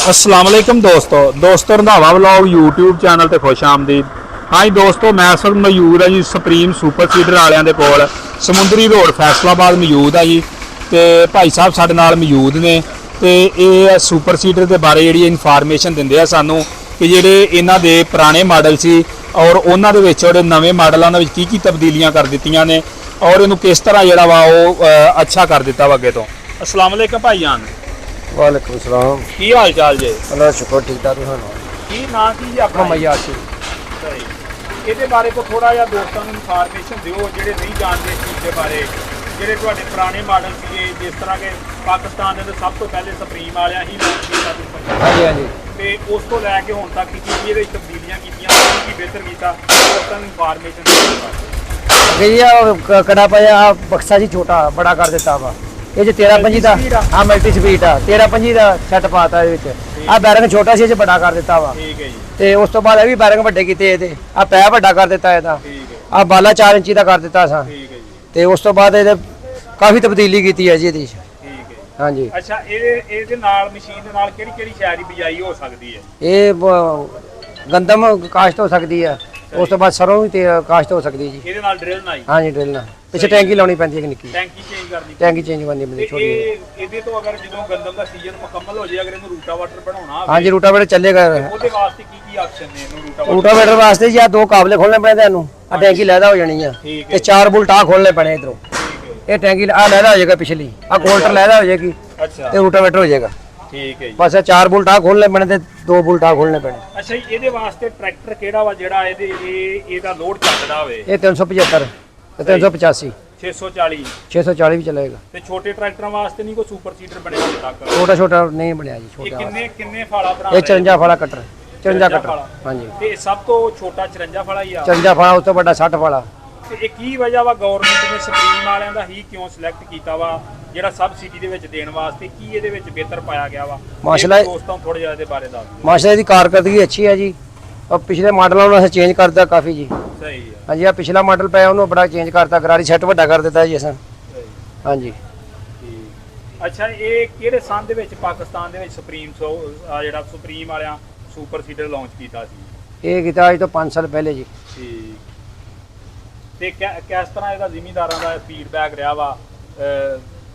अस्सलाम वालेकुम दोस्तों रंधावा व्लॉग यूट्यूब चैनल ते खुश आमदीद। हाँ जी दोस्तों, मैं इस वक्त मौजूद है जी सुप्रीम सुपर सीडर वालियां दे कोल समुंदरी रोड फैसलाबाद मौजूद है जी। ते भाई साहब साडे नाल मौजूद ने ते ये सुपर सीडर के बारे जी इनफॉर्मेशन दिंदे आ सानू कि जिहड़े इन्हां दे पुराने मॉडल सी और उन्हां दे विच जिहड़े नवे मॉडल उन्हां विच की तब्दीलियां कर दित्तियां ने और इनू किस तरह जिहड़ा वा अच्छा कर दिता वा अगे तो। अस्सलाम वालेकुम भाई जान। वालेकुम सलाम। की हाल चाल जे? अल्लाह शुक्र ठीक ठाक है। की ना की जी अपना मैया सी ਇਹਦੇ ਬਾਰੇ ਕੋ ਥੋੜਾ ਜਿਹਾ ਦੋਸਤਾਂ ਨੂੰ ਇਨਫੋਰਮੇਸ਼ਨ ਦਿਓ ਜਿਹੜੇ ਨਹੀਂ ਜਾਣਦੇ ਇਸ ਚੀਜ਼ ਦੇ ਬਾਰੇ। ਜਿਹੜੇ ਤੁਹਾਡੇ ਪੁਰਾਣੇ ਮਾਡਲ ਸੀਗੇ ਜਿਸ ਤਰ੍ਹਾਂ ਕਿ ਪਾਕਿਸਤਾਨ ਦੇ ਸਭ ਤੋਂ ਪਹਿਲੇ ਸੁਪਰੀਮ ਵਾਲਿਆਂ ਹੀ ਲਾਂਚ ਕੀਤਾ ਤੁਸੀਂ। ਹਾਂਜੀ ਹਾਂਜੀ। ਤੇ ਉਸ ਤੋਂ ਲੈ ਕੇ ਹੁਣ ਤੱਕ ਕੀ ਇਹਦੇ ਵਿੱਚ ਤਬਦੀਲੀਆਂ ਕੀਤੀਆਂ ਕੀ ਬਿਹਤਰ ਕੀਤਾ ਦੋਸਤਾਂ ਨੂੰ ਇਨਫੋਰਮੇਸ਼ਨ ਦਿਓ। भैया कड़ा पाया बक्सा जी छोटा बड़ा कर देता वा ये जो 13-25 ਦਾ ਆ ਮਲਟੀ ਸਪੀਡ ਆ 13-25 ਦਾ ਸੈੱਟ ਪਾਤਾ ਇਹਦੇ ਵਿੱਚ। ਆ ਬੈਰਿੰਗ ਛੋਟਾ ਸੀ ਇਹ ਬੜਾ ਕਰ ਦਿੱਤਾ ਵਾ। ਠੀਕ ਹੈ ਜੀ। ਤੇ ਉਸ ਤੋਂ ਬਾਅਦ ਇਹ ਵੀ ਬੈਰਿੰਗ ਵੱਡੇ ਕੀਤੇ ਇਹਦੇ। ਆ ਪੈ ਵੱਡਾ ਕਰ ਦਿੱਤਾ ਇਹਦਾ। ਠੀਕ ਹੈ। ਆ ਬਾਲਾ 4 ਇੰਚੀ ਦਾ ਕਰ ਦਿੱਤਾ ਅਸਾਂ। ਠੀਕ ਹੈ ਜੀ। ਤੇ ਉਸ ਤੋਂ ਬਾਅਦ ਇਹਦੇ ਕਾਫੀ ਤਬਦੀਲੀ ਕੀਤੀ ਹੈ ਜੀ ਇਹਦੀ। ਠੀਕ ਹੈ। ਹਾਂਜੀ। ਅੱਛਾ ਇਹਦੇ ਨਾਲ ਮਸ਼ੀਨ ਦੇ ਨਾਲ ਕਿਹੜੀ ਸ਼ਾਇਰੀ ਬਿਜਾਈ ਹੋ ਸਕਦੀ ਹੈ? ਇਹ ਗੰਦਮ ਕਾਸ਼ਤ ਹੋ ਸਕਦੀ ਹੈ। ਉਸ ਤੋਂ ਬਾਅਦ ਸਰੋਂ ਵੀ ਤੇ ਕਾਸ਼ਤ ਹੋ ਸਕਦੀ ਜੀ। ਇਹਦੇ ਨਾਲ ਡਰਿਲ ਨਾਲ? ਹਾਂਜੀ ਡਰਿਲ ਨਾਲ। ਪਿੱਛੇ ਟੈਂਕੀ ਲਾਉਣੀ ਪੈਂਦੀ ਹੈ ਨਿੱਕੀ। ਟੈਂਕੀ ਚੇਂਜ ਕਰਨੀ? ਟੈਂਕੀ ਚੇਂਜ ਕਰਨੀ ਪੈਂਦੀ ਛੋਟੀ। ਇਹਦੇ ਤੋਂ ਅਗਰ ਜਦੋਂ ਗੰਦਮ ਦਾ ਸੀਜ਼ਨ ਮੁਕੰਮਲ ਹੋ ਜਾਏ ਅਗਰ ਇਹਨੂੰ ਰੂਟਾਵਾਟਰ ਬਣਾਉਣਾ ਹੋਵੇ ਹਾਂਜੀ ਰੂਟਾਵੇਟਰ ਚੱਲੇਗਾ। ਉਹਦੇ ਵਾਸਤੇ ਕੀ ਆਪਸ਼ਨ ਨੇ ਇਹਨੂੰ ਰੂਟਾਵੇਟਰ ਵਾਸਤੇ ਜੀ ਆ ਦੋ ਕਾਬਲੇ ਖੋਲਣੇ ਪੈਣੇ ਤੁਹਾਨੂੰ। ਆ ਟੈਂਕੀ ਲੈਦਾ ਹੋ ਜਾਣੀ ਆ ਤੇ 4 ਬੁਲਟ ਆ ਖੋਲਣੇ ਪੈਣੇ ਇਧਰੋਂ। ਇਹ ਟੈਂਕੀ ਆ ਲੈਦਾ ਹੋ ਜਾਏਗਾ ਪਿਛਲੀ। ਆ ਕੋਲਟਰ ਲੈਦਾ ਹੋ ਜਾਏਗੀ। ਅੱਛਾ। ਤੇ ਰੂਟਾਵੇਟਰ ਹੋ ਜਾਏਗਾ। ਠੀਕ ਹੈ ਜੀ। ਬਸ 4 ਬੁਲਟ ਆ ਖੋਲਣੇ ਪੈਣੇ ਤੇ 2 ਬੁਲਟ ਆ ਖੋਲਣੇ ਪੈਣੇ। ਅੱਛਾ ਜੀ, ਇਹਦੇ ਵਾਸਤੇ ਟਰੈਕਟਰ ਕਿਹੜਾ ਵਾ ਜਿਹੜਾ ਇਹਦਾ ਲੋਡ ਚੱਲਦਾ ਹੋਵੇ? ਇਹ 375 ਤੇ 385 640 640 ਵੀ ਚੱਲੇਗਾ। ਤੇ ਛੋਟੇ ਟਰੈਕਟਰਾਂ ਵਾਸਤੇ ਨਹੀਂ ਕੋਈ ਸੁਪਰ ਸੀਡਰ ਬਣਿਆ ਹਜੇ ਤੱਕ? ਛੋਟਾ ਨਹੀਂ ਬਣਿਆ ਜੀ। ਇਹ ਛੋਟਾ ਕਿੰਨੇ ਫਾਲਾ ਬਣਾ ਇਹ 54 ਫਾਲਾ ਕਟਰ 54 ਕਟਰ। ਹਾਂਜੀ। ਤੇ ਸਭ ਤੋਂ ਛੋਟਾ 54 ਫਾਲਾ ਹੀ ਆ? 54 ਫਾਲਾ ਉਸ ਤੋਂ ਵੱਡਾ 60 ਫਾਲਾ। ਤੇ ਇਹ ਕੀ ਵਜ੍ਹਾ ਵਾ ਗਵਰਨਮੈਂਟ ਨੇ ਸੁਪਰੀਮ ਵਾਲਿਆਂ ਦਾ ਹੀ ਕਿਉਂ ਸਿਲੈਕਟ ਕੀਤਾ ਵਾ ਜਿਹੜਾ ਸਬਸਿਡੀ ਦੇ ਵਿੱਚ ਦੇਣ ਵਾਸਤੇ? ਕੀ ਇਹਦੇ ਵਿੱਚ ਬਿਹਤਰ ਪਾਇਆ ਗਿਆ ਵਾ? ਮਾਸ਼ਾਅੱਲਾ ਦੋਸਤਾਂ ਨੂੰ ਥੋੜੇ ਜਿਹਾ ਇਹਦੇ ਬਾਰੇ ਦੱਸ ਦਿਓ। ਮਾਸ਼ਾਅੱਲਾ ਦੀ ਕਾਰਕਰਦਗੀ ਅੱਛੀ ਹੈ ਜੀ। और पिछले मॉडलों ने चेंज करता काफ़ी जी। सही है। हाँ जी। पिछला मॉडल पे उन्होंने बड़ा चेंज करता गरारी सैट ਵੱਡਾ कर देता जी असन। हाँ जी। ਅੱਛਾ ਇਹ ਕਿਹੜੇ ਸਾਲ ਦੇ ਵਿੱਚ ਪਾਕਿਸਤਾਨ ਦੇ ਵਿੱਚ ਸੁਪਰੀਮ ਜਿਹੜਾ ਸੁਪਰੀਮ ਵਾਲਿਆਂ ਸੁਪਰ ਸੀਡਰ ਲਾਂਚ ਕੀਤਾ ਸੀ? ਇਹ ਕੀਤਾ ਅੱਜ ਤੋਂ 5 ਸਾਲ ਪਹਿਲੇ ਜੀ। ਠੀਕ। ਤੇ ਕਿਸ ਤਰ੍ਹਾਂ ਇਹਦਾ ਜ਼ਿਮੀਂਦਾਰਾਂ ਦਾ ਫੀਡਬੈਕ ਰਿਹਾ ਵਾ?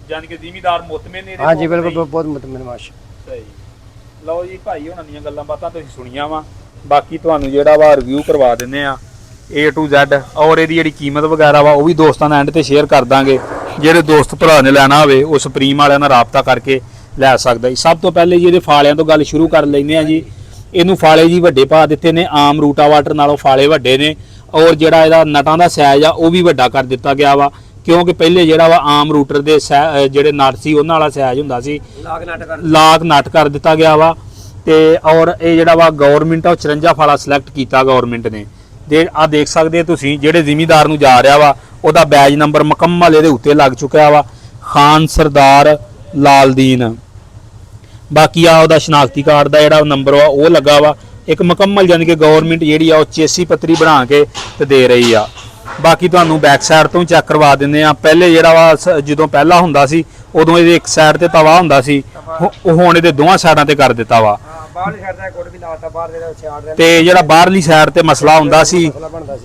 ਜਾਨ ਕਿ ਜ਼ਿਮੀਂਦਾਰ ਮੁਤਮਿਨ ਨੇ? हाँ जी बिल्कुल बहुत मुतमिन माशा। ਸਹੀ। ਲਓ ਜੀ ਭਾਈ ਉਹਨਾਂ ਦੀਆਂ ਗੱਲਾਂ ਬਾਤਾਂ ਤੁਸੀਂ ਸੁਣੀਆਂ ਵਾ। ਬਾਕੀ ਤੁਹਾਨੂੰ ਜਿਹੜਾ ਵਾ ਰਿਵਿਊ ਕਰਵਾ ਦਿੰਦੇ ਆ A to Z ਔਰ ਇਹਦੀ ਜਿਹੜੀ ਕੀਮਤ ਵਗੈਰਾ ਵਾ ਉਹ ਵੀ ਦੋਸਤਾਂ ਨਾਲ ਐਂਡ ਤੇ ਸ਼ੇਅਰ ਕਰ ਦਾਂਗੇ। ਜਿਹੜੇ ਦੋਸਤ ਭਰਾ ਨੇ ਲੈਣਾ ਹੋਵੇ ਉਹ ਸੁਪਰੀਮ ਵਾਲਿਆਂ ਨਾਲ ਰਾਬਤਾ ਕਰਕੇ ਲੈ ਸਕਦਾ ਜੀ। ਸਭ ਤੋਂ ਪਹਿਲੇ ਜੀ ਇਹਦੇ ਫਾਲਿਆਂ ਤੋਂ ਗੱਲ ਸ਼ੁਰੂ ਕਰ ਲੈਂਦੇ ਆ ਜੀ। ਇਹਨੂੰ ਫਾਲੇ ਜੀ ਵੱਡੇ ਪਾ ਦਿੱਤੇ ਨੇ। ਆਮ ਰੂਟਾਵਾਟਰ ਨਾਲੋਂ ਫਾਲੇ ਵੱਡੇ ਨੇ ਔਰ ਜਿਹੜਾ ਇਹਦਾ ਨਟਾਂ ਦਾ ਸਾਈਜ਼ ਆ ਉਹ ਵੀ ਵੱਡਾ ਕਰ ਦਿੱਤਾ ਗਿਆ ਵਾ ਕਿਉਂਕਿ ਪਹਿਲੇ ਜਿਹੜਾ ਵਾ ਆਮ ਰੂਟਰ ਦੇ ਜਿਹੜੇ ਨਟ ਸੀ ਉਹਨਾਂ ਵਾਲਾ ਸਾਈਜ਼ ਹੁੰਦਾ ਸੀ। ਲਾਗ ਨਟ ਕਰ ਦਿੱਤਾ ਗਿਆ ਵਾ। ਤੇ ਔਰ ਇਹ ਜਿਹੜਾ ਵਾ ਗਵਰਨਮੈਂਟ ਆ 54 ਫਾਲਾ ਸਿਲੈਕਟ ਕੀਤਾ ਗਵਰਨਮੈਂਟ ਨੇ। ਦੇ ਆ ਦੇਖ ਸਕਦੇ ਤੁਸੀਂ ਜਿਹੜੇ ਜ਼ਿਮੀਂਦਾਰ ਨੂੰ ਜਾ ਰਿਹਾ ਵਾ ਉਹਦਾ ਬੈਜ ਨੰਬਰ ਮੁਕੰਮਲ ਇਹਦੇ ਉੱਤੇ ਲੱਗ ਚੁੱਕਿਆ ਵਾ ਖਾਨ ਸਰਦਾਰ ਲਾਲਦੀਨ। ਬਾਕੀ ਆ ਉਹਦਾ ਸ਼ਨਾਖਤੀ ਕਾਰਡ ਦਾ ਜਿਹੜਾ ਨੰਬਰ ਵਾ ਉਹ ਲੱਗਾ ਵਾ। ਇੱਕ ਮੁਕੰਮਲ ਯਾਨੀ ਕਿ ਗਵਰਨਮੈਂਟ ਜਿਹੜੀ ਆ ਉਹ ਚੇਸੀ ਪੱਤਰੀ ਬਣਾ ਕੇ ਤੇ ਦੇ ਰਹੀ ਆ। ਬਾਕੀ ਤੁਹਾਨੂੰ ਬੈਕ ਸਾਈਡ ਤੋਂ ਚੈੱਕ ਕਰਵਾ ਦਿੰਦੇ ਆ। ਪਹਿਲੇ ਜਿਹੜਾ ਵਾ ਜਦੋਂ ਪਹਿਲਾਂ ਹੁੰਦਾ ਸੀ ਉਦੋਂ ਇਹਦੇ ਇੱਕ ਸਾਈਡ ਤੇ ਤਵਾ ਹੁੰਦਾ ਸੀ ਹੁਣ ਇਹਦੇ ਦੋਵਾਂ ਸਾਈਡਾਂ ਤੇ ਕਰ ਦਿੱਤਾ ਵਾ। ਤੇ ਜਿਹੜਾ ਬਾਹਰਲੀ ਸਾਈਡ ਤੇ ਮਸਲਾ ਹੁੰਦਾ ਸੀ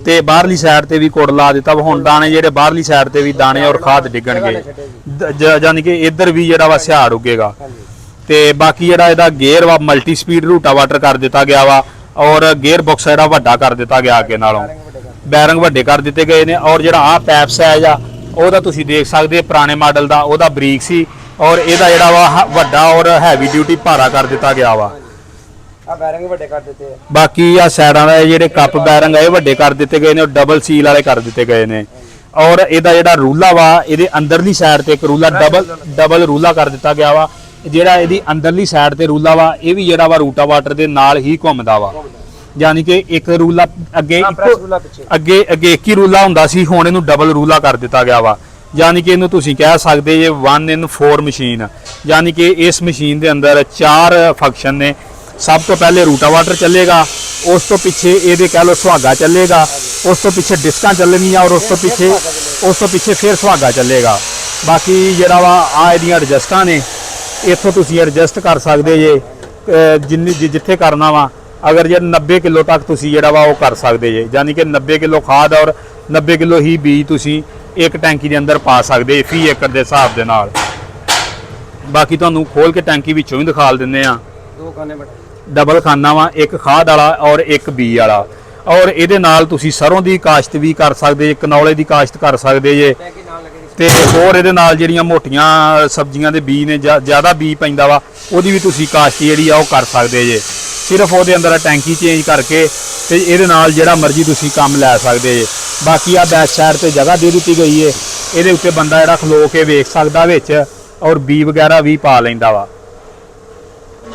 ਤੇ ਬਾਹਰਲੀ ਸਾਈਡ ਤੇ ਵੀ ਕੁੜ ਲਾ ਦਿੱਤਾ ਵਾ। ਹੁਣ ਦਾਣੇ ਜਿਹੜੇ ਬਾਹਰਲੀ ਸਾਈਡ ਤੇ ਵੀ ਦਾਣੇ ਔਰ ਖਾਦ ਡਿੱਗਣਗੇ ਯਾਨੀ ਕਿ ਇੱਧਰ ਵੀ ਜਿਹੜਾ ਵਾ ਸਿਹਾੜ ਉੱਗੇਗਾ। ਤੇ ਬਾਕੀ ਜਿਹੜਾ ਇਹਦਾ ਗੇਅਰ ਵਾ ਮਲਟੀ ਸਪੀਡ ਰੂਟਾਵਾਟਰ ਕਰ ਦਿੱਤਾ ਗਿਆ ਵਾ ਔਰ ਗੇਅਰ ਬਾਕਸ ਜਿਹੜਾ ਵੱਡਾ ਕਰ ਦਿੱਤਾ ਗਿਆ ਅੱਗੇ ਨਾਲੋਂ। ਬੈਰਿੰਗ ਵੱਡੇ ਕਰ ਦਿੱਤੇ ਗਏ ਨੇ ਔਰ ਜਿਹੜਾ ਆ ਪੈਪ ਸਾਈਜ਼ ਆ ਉਹਦਾ ਤੁਸੀਂ ਦੇਖ ਸਕਦੇ ਪੁਰਾਣੇ ਮਾਡਲ ਦਾ ਉਹਦਾ ਬਰੀਕ ਸੀ ਔਰ ਇਹਦਾ ਜਿਹੜਾ ਵਾ ਵੱਡਾ ਔਰ ਹੈਵੀ ਡਿਊਟੀ ਭਾਰਾ ਕਰ ਦਿੱਤਾ ਗਿਆ ਵਾ। ਆ ਬੈਰਿੰਗ ਵੱਡੇ ਕਰ ਦਿੱਤੇ ਆ। ਬਾਕੀ ਆ ਸਾਈਡਾਂ ਦਾ ਜਿਹੜੇ ਕੱਪ ਬੈਰਿੰਗ ਆ ਇਹ ਵੱਡੇ ਕਰ ਦਿੱਤੇ ਗਏ ਨੇ ਔਰ ਡਬਲ ਸੀਲ ਵਾਲੇ ਕਰ ਦਿੱਤੇ ਗਏ ਨੇ। ਔਰ ਇਹਦਾ ਜਿਹੜਾ ਰੂਲਾ ਵਾ ਇਹਦੇ ਅੰਦਰਲੀ ਸਾਈਡ ਤੇ ਇੱਕ ਰੂਲਾ ਡਬਲ ਰੂਲਾ ਕਰ ਦਿੱਤਾ ਗਿਆ ਵਾ। ਜਿਹੜਾ ਇਹਦੀ ਅੰਦਰਲੀ ਸਾਈਡ ਤੇ ਰੂਲਾ ਵਾ ਇਹ ਵੀ ਜਿਹੜਾ ਵਾ ਰੂਟਾਵਾਟਰ ਦੇ ਨਾਲ ਹੀ ਘੁੰਮਦਾ ਵਾ। ਯਾਨੀ ਕਿ ਇੱਕ ਰੂਲਾ ਅੱਗੇ ਇੱਕ ਹੀ ਰੂਲਾ ਹੁੰਦਾ ਸੀ ਹੁਣ ਇਹਨੂੰ ਡਬਲ ਰੂਲਾ ਕਰ ਦਿੱਤਾ ਗਿਆ ਵਾ। ਯਾਨੀ ਕਿ ਇਹਨੂੰ ਤੁਸੀਂ ਕਹਿ ਸਕਦੇ ਜੇ 1 in 4 ਮਸ਼ੀਨ। ਯਾਨੀ ਕਿ ਇਸ ਮਸ਼ੀਨ ਦੇ ਅੰਦਰ 4 ਫੰਕਸ਼ਨ ਨੇ। ਸਭ ਤੋਂ ਪਹਿਲੇ ਰੂਟਾਵਾਟਰ ਚੱਲੇਗਾ ਉਸ ਤੋਂ ਪਿੱਛੇ ਇਹਦੇ ਕਹਿ ਲਓ ਸੁਹਾਗਾ ਚੱਲੇਗਾ ਉਸ ਤੋਂ ਪਿੱਛੇ ਡਿਸਕਾਂ ਚੱਲਣਗੀਆਂ ਔਰ ਉਸ ਤੋਂ ਪਿੱਛੇ ਫਿਰ ਸੁਹਾਗਾ ਚੱਲੇਗਾ। ਬਾਕੀ ਜਿਹੜਾ ਵਾ ਆ ਇਹਦੀਆਂ ਐਡਜਸਟਾਂ ਨੇ ਇੱਥੋਂ ਤੁਸੀਂ ਐਡਜਸਟ ਕਰ ਸਕਦੇ ਜੇ ਜਿੱਥੇ ਕਰਨਾ ਵਾ ਅਗਰ ਜੇ 90 ਕਿਲੋ ਤੱਕ ਤੁਸੀਂ ਜਿਹੜਾ ਵਾ ਉਹ ਕਰ ਸਕਦੇ ਜੇ, ਯਾਨੀ ਕਿ 90 ਕਿਲੋ ਖਾਦ ਔਰ 90 ਕਿਲੋ ਹੀ ਬੀਜ ਤੁਸੀਂ ਇੱਕ ਟੈਂਕੀ ਦੇ ਅੰਦਰ ਪਾ ਸਕਦੇ ਫੀ ਏਕੜ ਦੇ ਹਿਸਾਬ ਦੇ ਨਾਲ। ਬਾਕੀ ਤੁਹਾਨੂੰ ਖੋਲ ਕੇ ਟੈਂਕੀ ਵਿੱਚੋਂ ਵੀ ਦਿਖਾ ਦਿੰਦੇ ਆ। 2 ਖਾਨੇ ਬੜੇ ਡਬਲ ਖਾਨਾ ਵਾ, ਇੱਕ ਖਾਦ ਵਾਲਾ ਔਰ ਇੱਕ ਬੀ ਵਾਲਾ। ਔਰ ਇਹਦੇ ਨਾਲ ਤੁਸੀਂ ਸਰੋਂ ਦੀ ਕਾਸ਼ਤ ਵੀ ਕਰ ਸਕਦੇ ਜੇ, ਕਨੌਲੇ ਦੀ ਕਾਸ਼ਤ ਕਰ ਸਕਦੇ ਜੇ, ਤੇ ਹੋਰ ਇਹਦੇ ਨਾਲ ਜਿਹੜੀਆਂ ਮੋਟੀਆਂ ਸਬਜ਼ੀਆਂ ਦੇ ਬੀ ਨੇ ਜ਼ਿਆਦਾ ਬੀ ਪੈਂਦਾ ਵਾ ਉਹਦੀ ਵੀ ਤੁਸੀਂ ਕਾਸ਼ਤ ਜਿਹੜੀ ਆ ਉਹ ਕਰ ਸਕਦੇ ਜੇ। ਸਿਰਫ ਉਹਦੇ ਅੰਦਰ ਟੈਂਕੀ ਚੇਂਜ ਕਰਕੇ ਤੇ ਇਹਦੇ ਨਾਲ ਜਿਹੜਾ ਮਰਜ਼ੀ ਤੁਸੀਂ ਕੰਮ ਲੈ ਸਕਦੇ ਜੇ। ਬਾਕੀ ਆ ਬੈਕ ਸਾਈਡ ਤੇ ਜਗ੍ਹਾ ਦੇ ਦਿੱਤੀ ਗਈ ਏ, ਇਹਦੇ ਉੱਤੇ ਬੰਦਾ ਜਿਹੜਾ ਖਲੋ ਕੇ ਵੇਖ ਸਕਦਾ ਵਿੱਚ, ਔਰ ਬੀ ਵਗੈਰਾ ਵੀ ਪਾ ਲੈਂਦਾ ਵਾ।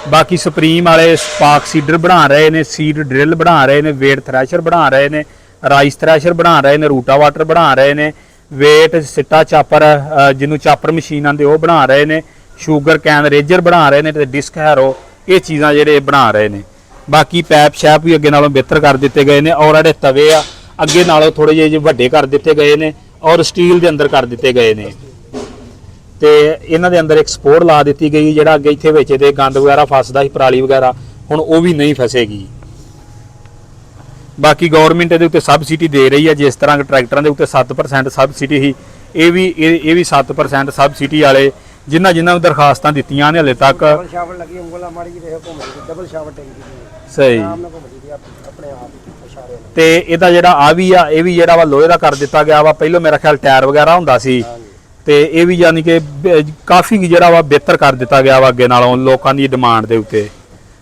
ਬਾਕੀ ਸੁਪਰੀਮ ਵਾਲੇ ਸਪਾਰਕ ਸੀਡਰ ਬਣਾ ਰਹੇ ਨੇ, ਸੀਡ ਡਰਿਲ ਬਣਾ ਰਹੇ ਨੇ, ਵੇਟ ਥ੍ਰੈਸ਼ਰ ਬਣਾ ਰਹੇ ਨੇ, ਰਾਈਸ ਥ੍ਰੈਸ਼ਰ ਬਣਾ ਰਹੇ ਨੇ, ਰੂਟਾਵਾਟਰ ਬਣਾ ਰਹੇ ਨੇ, ਵੇਟ ਸਿੱਟਾ ਚਾਪਰ ਜਿਹਨੂੰ ਚਾਪਰ ਮਸ਼ੀਨ ਆਂਦੇ ਉਹ ਬਣਾ ਰਹੇ ਨੇ, ਸ਼ੂਗਰ ਕੈਨ ਰੇਜਰ ਬਣਾ ਰਹੇ ਨੇ, ਤੇ ਡਿਸਕ ਹੈਰੋ ਇਹ ਚੀਜ਼ਾਂ ਜਿਹੜੇ ਬਣਾ ਰਹੇ ਨੇ। ਬਾਕੀ ਪੈਪ ਸ਼ੈਪ ਵੀ ਅੱਗੇ ਨਾਲੋਂ ਬਿਹਤਰ ਕਰ ਦਿੱਤੇ ਗਏ ਨੇ, ਔਰ ਜਿਹੜੇ ਤਵੇ ਆ ਅੱਗੇ ਨਾਲੋਂ ਥੋੜੇ ਜਿਹੇ ਵੱਡੇ ਕਰ ਦਿੱਤੇ ਗਏ ਨੇ, ਔਰ ਸਟੀਲ ਦੇ ਅੰਦਰ ਕਰ ਦਿੱਤੇ ਗਏ ਨੇ। ਤੇ ਇਹਨਾਂ ਦੇ ਅੰਦਰ ਇੱਕ ਸਪੋਰਟ ਲਾ ਦਿੱਤੀ ਗਈ, ਜਿਹੜਾ ਅੱਗੇ ਇੱਥੇ ਵਿੱਚ ਇਹਦੇ ਗੰਦ ਵਗੈਰਾ ਫਸਦਾ ਸੀ, ਪਰਾਲੀ ਵਗੈਰਾ, ਹੁਣ ਉਹ ਵੀ ਨਹੀਂ ਫਸੇਗੀ। ਬਾਕੀ ਗਵਰਨਮੈਂਟ ਇਹਦੇ ਉੱਤੇ ਸਬਸਿਡੀ ਦੇ ਰਹੀ ਹੈ, ਜਿਸ ਤਰ੍ਹਾਂ ਕਿ ਟਰੈਕਟਰਾਂ ਦੇ ਉੱਤੇ 7% ਸਬਸਿਡੀ ਸੀ, ਇਹ ਵੀ 7% ਸਬਸਿਡੀ ਵਾਲੇ ਜਿਨ੍ਹਾਂ ਨੂੰ ਦਰਖਾਸਤਾਂ ਦਿੱਤੀਆਂ ਨੇ ਹਲੇ ਤੱਕ। ਡਬਲ ਸ਼ਾਵਰ ਲੱਗੀ ਉਂਗਲਾਂ ਮਾਰੀ ਜੀ ਦੇਖੋ ਘੁੰਮਦੀ, ਡਬਲ ਸ਼ਾਵਰ ਟੈਂਕੀ ਸਹੀ ਆਰਾਮ ਨਾਲ ਘੁੰਮਦੀ ਦੀ ਆਪਣੇ ਆਪ ਇਸ਼ਾਰੇ ਨਾਲ। ਤੇ ਇਹਦਾ ਜਿਹੜਾ ਆ ਵੀ ਜਿਹੜਾ ਵਾ ਲੋਹੇ ਦਾ ਕਰ ਦਿੱਤਾ ਗਿਆ ਵਾ। ਪਹਿਲਾਂ ਮੇਰਾ ਖਿਆਲ ਟਾਇਰ ਵਗੈਰਾ ਹੁੰਦਾ ਸੀ, ਤੇ ਇਹ ਵੀ ਯਾਨੀ ਕਿ ਕਾਫੀ ਜਿਹੜਾ ਵਾ ਬਿਹਤਰ ਕਰ ਦਿੱਤਾ ਗਿਆ ਵਾ ਅੱਗੇ ਨਾਲੋਂ ਲੋਕਾਂ ਦੀ ਡਿਮਾਂਡ ਦੇ ਉੱਤੇ।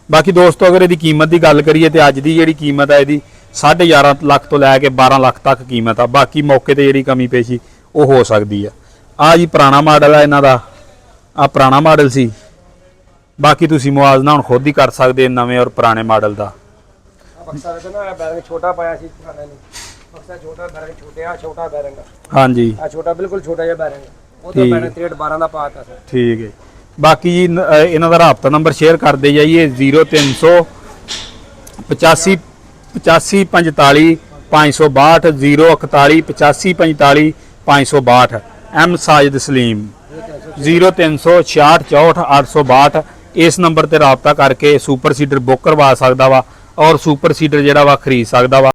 ਬਾਕੀ ਦੋਸਤੋ ਅਗਰ ਇਹਦੀ ਕੀਮਤ ਦੀ ਗੱਲ ਕਰੀਏ ਤੇ ਅੱਜ ਦੀ ਜਿਹੜੀ ਕੀਮਤ ਹੈ ਇਹਦੀ 11.5 ਲੱਖ ਤੋਂ ਲੈ ਕੇ 12 ਲੱਖ ਤੱਕ ਕੀਮਤ ਆ। ਬਾਕੀ ਮੌਕੇ ਤੇ ਜਿਹੜੀ ਕਮੀ ਪੇਸ਼ੀ ਉਹ ਹੋ ਸਕਦੀ ਆ। ਆ ਜੀ ਪੁਰਾਣਾ ਮਾਡਲ ਆ ਇਹਨਾਂ ਦਾ, ਆ ਪੁਰਾਣਾ ਮਾਡਲ ਸੀ। ਬਾਕੀ ਤੁਸੀਂ ਮੁਆਵਜ਼ਾ ਹੁਣ ਖੁਦ ਹੀ ਕਰ ਸਕਦੇ ਨਵੇਂ ਔਰ ਪੁਰਾਣੇ ਮਾਡਲ ਦਾ। ਬਕਸਾ ਦੇ ਨਾ ਬੈਰਿੰਗ ਛੋਟਾ ਪਾਇਆ ਸੀ ਪੁਰਾਣੇ ਨੇ, ਬਕਸਾ ਛੋਟਾ ਬੈਰਿੰਗ ਛੋਟੇ ਆ, ਛੋਟਾ ਬੈਰਿੰਗ ਹਾਂਜੀ ਆ, ਛੋਟਾ ਬਿਲਕੁਲ ਛੋਟਾ ਜਿਹਾ ਬੈਰਿੰਗ, ਉਹਦਾ ਬੈਰਿੰਗ 6312 ਦਾ ਪਾਤਾ ਸਰ। ਠੀਕ ਹੈ। ਬਾਕੀ ਜੀ ਇਹਨਾਂ ਦਾ ਰਾਬਤਾ ਨੰਬਰ ਸ਼ੇਅਰ ਕਰਦੇ ਜਾਈਏ 0300 85 85 45 562 041 85 45 562 ਐਮ ਸਾਜਿਦ ਸਲੀਮ 0300 66 64 862। ਇਸ ਨੰਬਰ ਤੇ ਰਾਬਤਾ ਕਰਕੇ ਸੁਪਰ ਸੀਡਰ ਬੁੱਕ ਕਰਵਾ ਸਕਦਾ ਵਾ, ਔਰ ਸੁਪਰ ਸੀਡਰ ਜਿਹੜਾ ਵਾ ਖਰੀਦ ਸਕਦਾ ਵਾ।